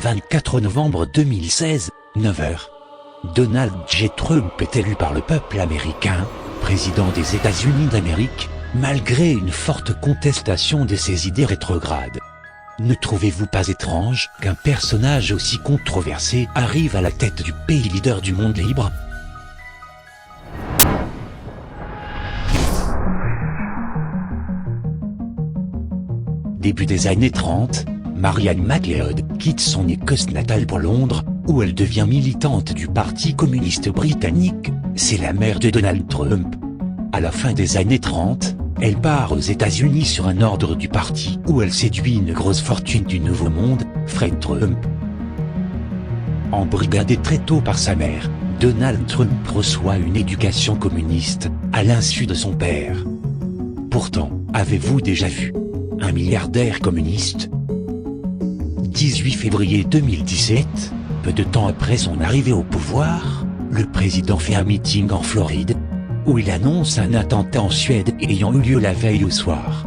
24 novembre 2016, 9h. Donald J. Trump est élu par le peuple américain, président des États-Unis d'Amérique, malgré une forte contestation de ses idées rétrogrades. Ne trouvez-vous pas étrange qu'un personnage aussi controversé arrive à la tête du pays leader du monde libre? Début des années 30, Marianne McLeod quitte son Écosse natale pour Londres, où elle devient militante du Parti communiste britannique. C'est la mère de Donald Trump. À la fin des années 30, elle part aux États-Unis sur un ordre du parti où elle séduit une grosse fortune du Nouveau Monde, Fred Trump. Embrigadé très tôt par sa mère, Donald Trump reçoit une éducation communiste, à l'insu de son père. Pourtant, avez-vous déjà vu un milliardaire communiste? 18 février 2017, peu de temps après son arrivée au pouvoir, le président fait un meeting en Floride, où il annonce un attentat en Suède ayant eu lieu la veille au soir.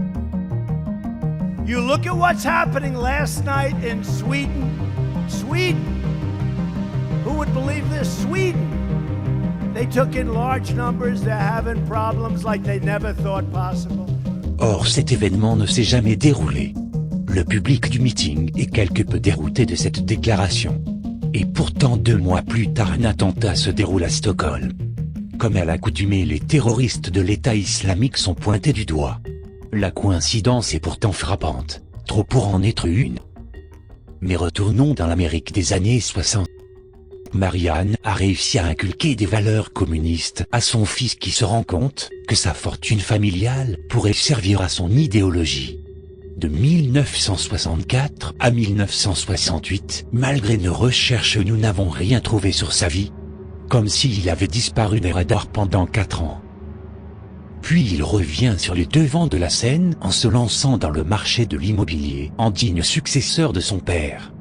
You look at what's happening last night in Sweden. Sweden. Who would believe this? Sweden. They took in large numbers. They're having problems like they never thought possible. Or cet événement ne s'est jamais déroulé. Le public du meeting est quelque peu dérouté de cette déclaration. Et pourtant 2 mois plus tard un attentat se déroule à Stockholm. Comme à l'accoutumée, les terroristes de l'État islamique sont pointés du doigt. La coïncidence est pourtant frappante, trop pour en être une. Mais retournons dans l'Amérique des années 60. Marianne a réussi à inculquer des valeurs communistes à son fils qui se rend compte que sa fortune familiale pourrait servir à son idéologie. De 1964 à 1968, malgré nos recherches, nous n'avons rien trouvé sur sa vie. Comme s'il avait disparu des radars pendant 4 ans. Puis il revient sur le devant de la scène en se lançant dans le marché de l'immobilier en digne successeur de son père.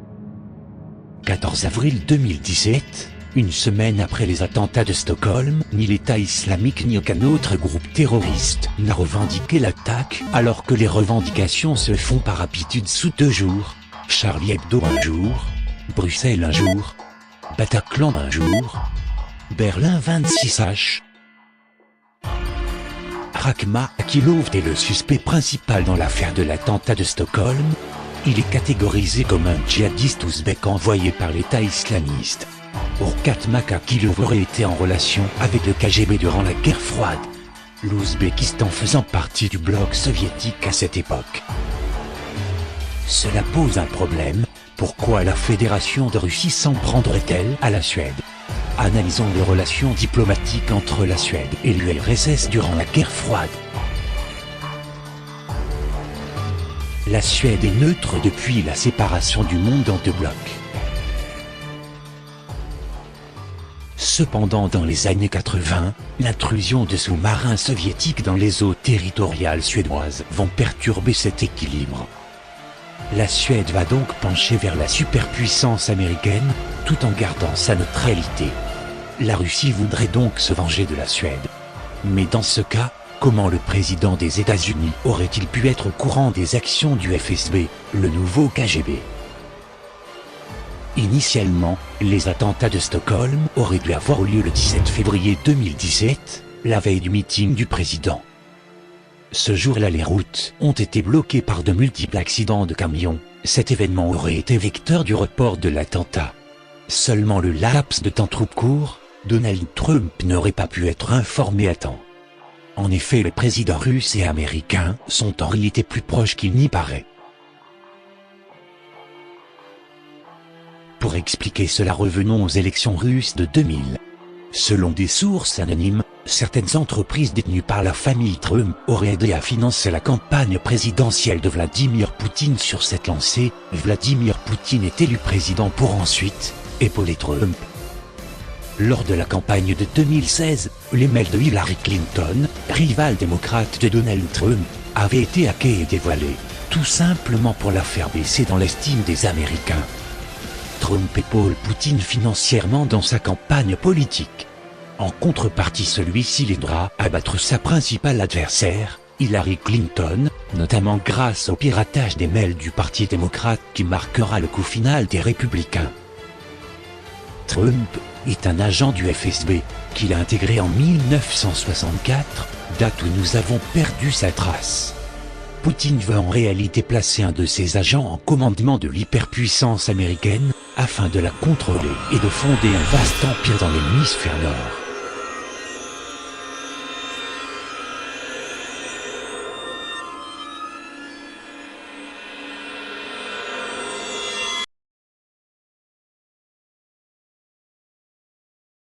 14 avril 2017, une semaine après les attentats de Stockholm, ni l'État islamique ni aucun autre groupe terroriste n'a revendiqué l'attaque, alors que les revendications se font par habitude sous 2 jours. Charlie Hebdo un jour, Bruxelles un jour, Bataclan un jour, Berlin 26h. Rakhmat Akilov est le suspect principal dans l'affaire de l'attentat de Stockholm. Il est catégorisé comme un djihadiste ouzbek envoyé par l'État islamiste. Rakhmat Akilov aurait été en relation avec le KGB durant la guerre froide, l'Ouzbékistan faisant partie du bloc soviétique à cette époque. Cela pose un problème. Pourquoi la Fédération de Russie s'en prendrait-elle à la Suède? Analysons les relations diplomatiques entre la Suède et l'URSS durant la guerre froide. La Suède est neutre depuis la séparation du monde en 2 blocs. Cependant, dans les années 80, l'intrusion de sous-marins soviétiques dans les eaux territoriales suédoises vont perturber cet équilibre. La Suède va donc pencher vers la superpuissance américaine, tout en gardant sa neutralité. La Russie voudrait donc se venger de la Suède. Mais dans ce cas, comment le président des États-Unis aurait-il pu être au courant des actions du FSB, le nouveau KGB? Initialement, les attentats de Stockholm auraient dû avoir lieu le 17 février 2017, la veille du meeting du président. Ce jour-là, les routes ont été bloquées par de multiples accidents de camions. Cet événement aurait été vecteur du report de l'attentat. Seulement le laps de temps trop court, Donald Trump n'aurait pas pu être informé à temps. En effet, les présidents russes et américains sont en réalité plus proches qu'il n'y paraît. Pour expliquer cela, revenons aux élections russes de 2000. Selon des sources anonymes, certaines entreprises détenues par la famille Trump auraient aidé à financer la campagne présidentielle de Vladimir Poutine. Sur cette lancée, Vladimir Poutine est élu président pour ensuite épauler Trump. Lors de la campagne de 2016, les mails de Hillary Clinton, rivale démocrate de Donald Trump, avaient été hackés et dévoilés, tout simplement pour la faire baisser dans l'estime des Américains. Trump épaule Poutine financièrement dans sa campagne politique. En contrepartie, celui-ci l'aidera à battre sa principale adversaire, Hillary Clinton, notamment grâce au piratage des mails du Parti démocrate qui marquera le coup final des républicains. Trump est un agent du FSB, qu'il a intégré en 1964, date où nous avons perdu sa trace. Poutine veut en réalité placer un de ses agents en commandement de l'hyperpuissance américaine, afin de la contrôler et de fonder un vaste empire dans l'hémisphère nord.